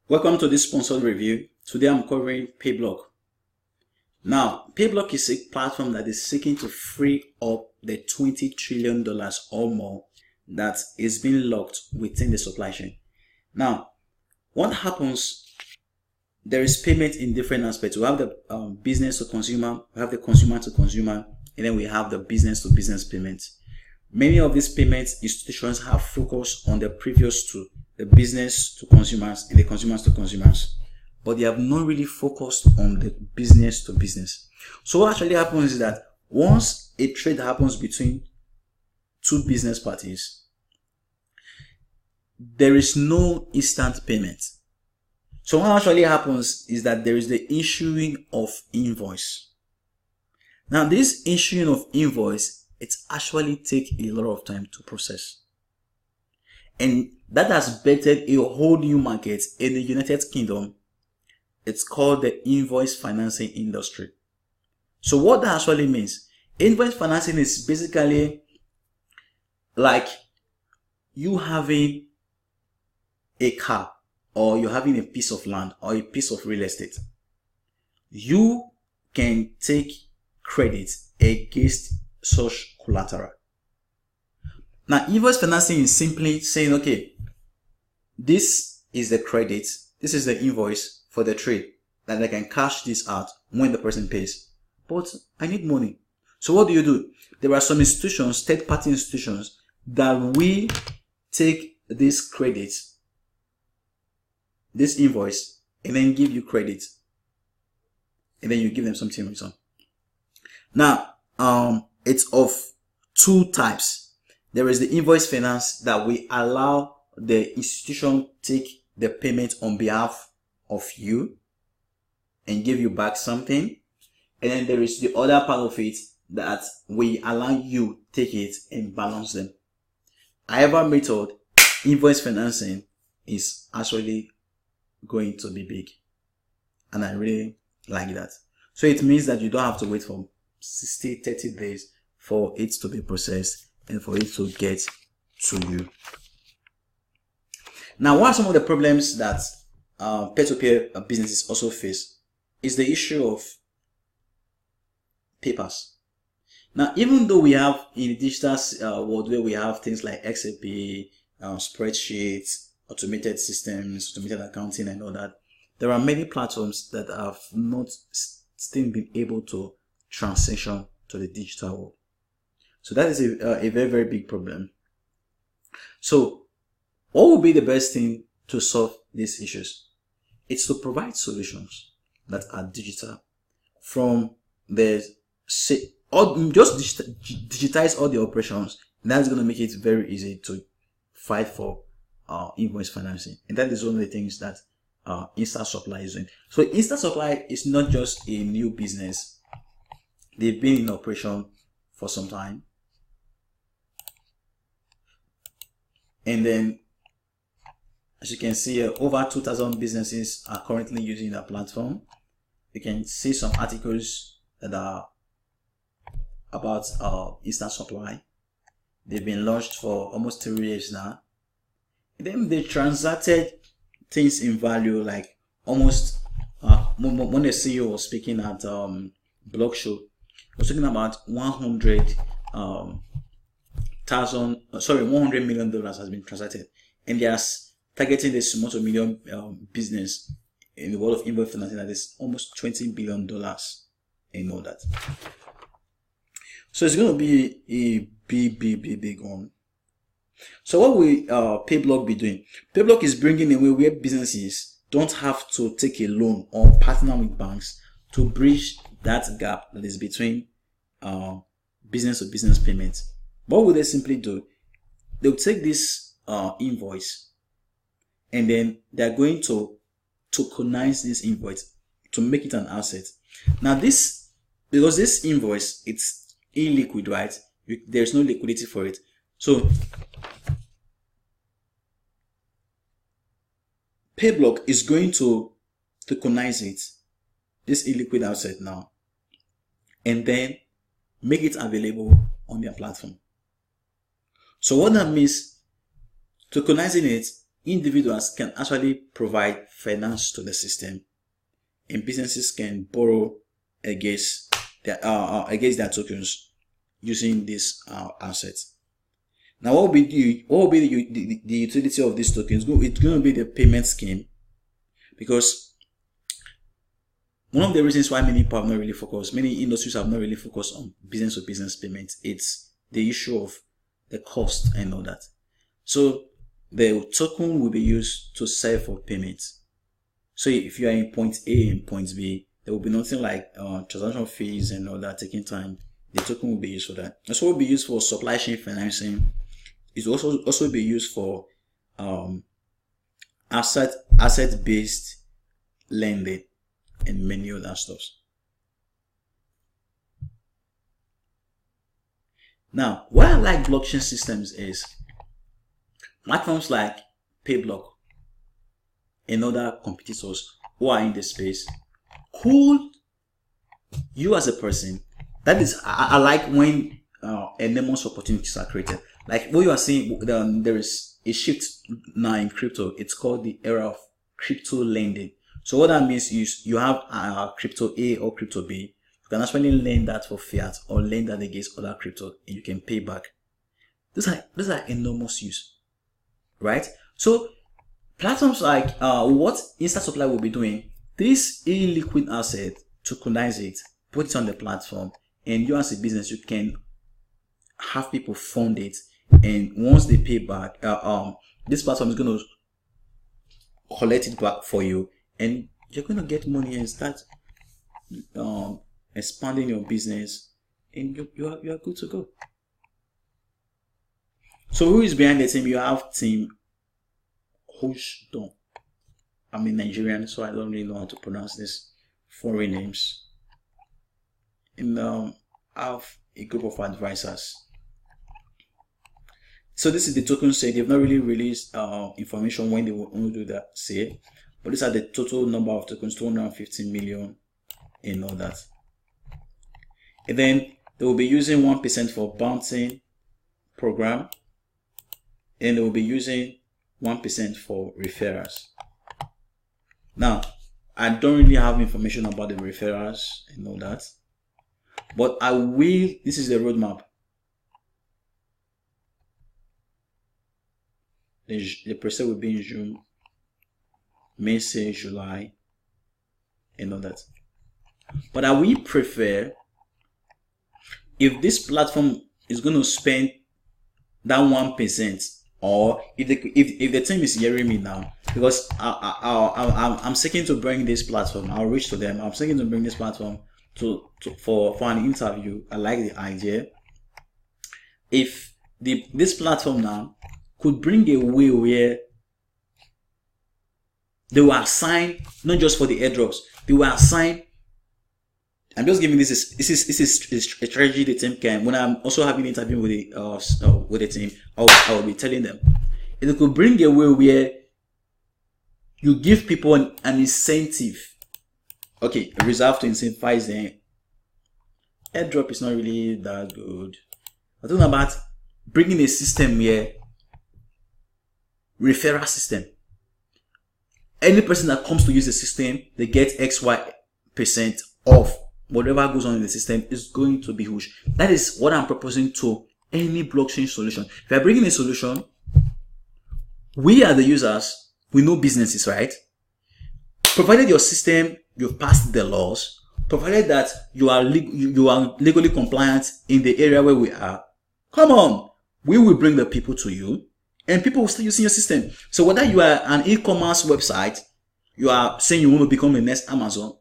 Welcome to this sponsored review. Today I'm covering Payblok. Now, Payblok is a platform that is seeking to free up the $20 trillion or more that is being locked within the supply chain. Now, what happens? There is payment in different aspects. We have the business to consumer, we have the consumer to consumer, and then we have the business to business payment. Many of these payment institutions have focused on the previous two, the business to consumers and the consumers to consumers, but they have not really focused on the business to business. So what actually happens is that once a trade happens between two business parties, there is no instant payment. So what actually happens is that there is the issuing of invoice. Now this issuing of invoice, it actually takes a lot of time to process. And that has bettered a whole new market in the United Kingdom. It's called the invoice financing industry. So what that actually means, invoice financing is basically like you having a car, or you're having a piece of land or a piece of real estate. You can take credit against such collateral. Now, invoice financing is simply saying, okay, this is the credit, this is the invoice for the trade, that I can cash this out when the person pays. But I need money. So what do? There are some institutions, third-party institutions, that we take this credit, this invoice, and then give you credit, and then you give them something in return. Now, it's of two types. There is the invoice finance that we allow the institution take the payment on behalf of you and give you back something. And then there is the other part of it that we allow you take it and balance them. However method, invoice financing is actually going to be big. And I really like that. So it means that you don't have to wait for 60, 30 days for it to be processed and for it to get to you. Now, what are some of the problems that peer-to-peer businesses also face is the issue of papers. Now, even though we have in the digital world where we have things like XAP, spreadsheets, automated systems, automated accounting and all that, there are many platforms that have not still been able to transition to the digital world. So that is a very, very big problem. So what would be the best thing to solve these issues? It's to provide solutions that are digital, from the just digitize all the operations. And that's going to make it very easy to fight for invoice financing. And that is one of the things that Instasupply is doing. So Instasupply is not just a new business. They've been in operation for some time. And then, as you can see, over 2,000 businesses are currently using the platform. You can see some articles that are about Instasupply. They've been launched for almost 3 years now. And then they transacted things in value like almost, when the CEO was speaking at Blog Show, he was talking about $100 million has been transacted, and they are targeting the small to medium business in the world of invoice financing that is almost $20 billion and all that. So it's going to be a big one. So what will Payblok be doing? Payblok is bringing a way where businesses don't have to take a loan or partner with banks to bridge that gap that is between business to business payments. What will they simply do? They'll take this invoice, and then they're going to tokenize this invoice to make it an asset. Now because this invoice, it's illiquid, right? There's no liquidity for it. So Payblok is going to tokenize it, this illiquid asset now, and then make it available on their platform. So what that means, tokenizing it individuals can actually provide finance to the system, and businesses can borrow against their tokens using these assets. Now, what will be the utility of these tokens? It's going to be the payment scheme, because one of the reasons why many people have not really focused, many industries have not really focused on business to business payments, it's the issue of the cost and all that. So the token will be used to serve for payments. So if you are in point A and point B, there will be nothing like transaction fees and all that taking time. The token will be used for that. That's what will be used for supply chain financing. It will also be used for asset-based lending and many other stuff. Now, what I like blockchain systems is platforms like Payblok and other competitors who are in the space. Could you as a person, that is, I like when enormous opportunities are created. Like what you are saying, there is a shift now in crypto. It's called the era of crypto lending. So what that means is you have crypto A or crypto B. You can actually lend that for fiat or lend that against other crypto, and you can pay back. Those are enormous use, right? So platforms like what Instasupply will be doing, this illiquid asset, tokenize it, put it on the platform, and you as a business, you can have people fund it, and once they pay back, this platform is going to collect it back for you, and you're going to get money and start expanding your business, and you are good to go. So who is behind the team? You have team Hoshdon. I'm a Nigerian, so I don't really know how to pronounce this foreign names. And I have a group of advisors. So this is the token sale. They've not really released information when they will only do that sale, but these are the total number of tokens, 250 million and all that. And then they will be using 1% for bouncing program, and they will be using 1% for referrals. Now, I don't really have information about the referrals and all that, but I will. This is the roadmap. The process will be in June, May, July, and all that. But I will prefer, if this platform is going to spend that 1%, or if the team is hearing me now, because I'm seeking to bring this platform, I'll reach to them. I'm seeking to bring this platform for an interview. I like the idea. If this platform now could bring a way where they will assign, not just for the airdrops, they will assign. I'm just giving this is a strategy the team can. When I'm also having an interview with the team, I will be telling them. And it could bring a way where you give people an incentive. Okay, reserve to incentivize them. Airdrop is not really that good. I'm talking about bringing a system where referral system. Any person that comes to use the system, they get XY% off. Whatever goes on in the system is going to be huge. That is what I'm proposing to any blockchain solution. If you're bringing a solution, we are the users, we know businesses, right? Provided your system, you've passed the laws, provided that you are legally compliant in the area where we are, come on, we will bring the people to you, and people will start using your system. So whether you are an e-commerce website, you are saying you want to become the next Amazon,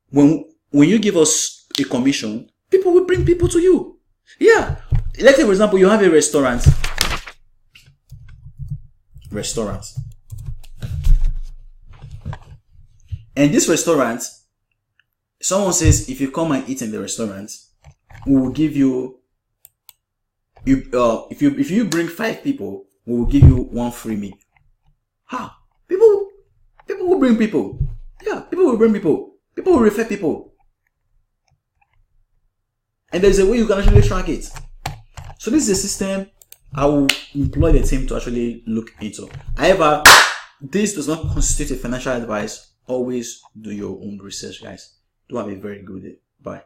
when you give us a commission, people will bring people to you. Yeah. Let's say, for example, you have a restaurant. And this restaurant, someone says, if you come and eat in the restaurant, we will give you, if you bring 5 people, we will give you 1 free meal. People will bring people. Yeah, people will bring people. People will refer people. And there's a way you can actually track it. So this is a system I will employ the team to actually look into. However, this does not constitute a financial advice. Always do your own research, guys. Do have a very good day. Bye.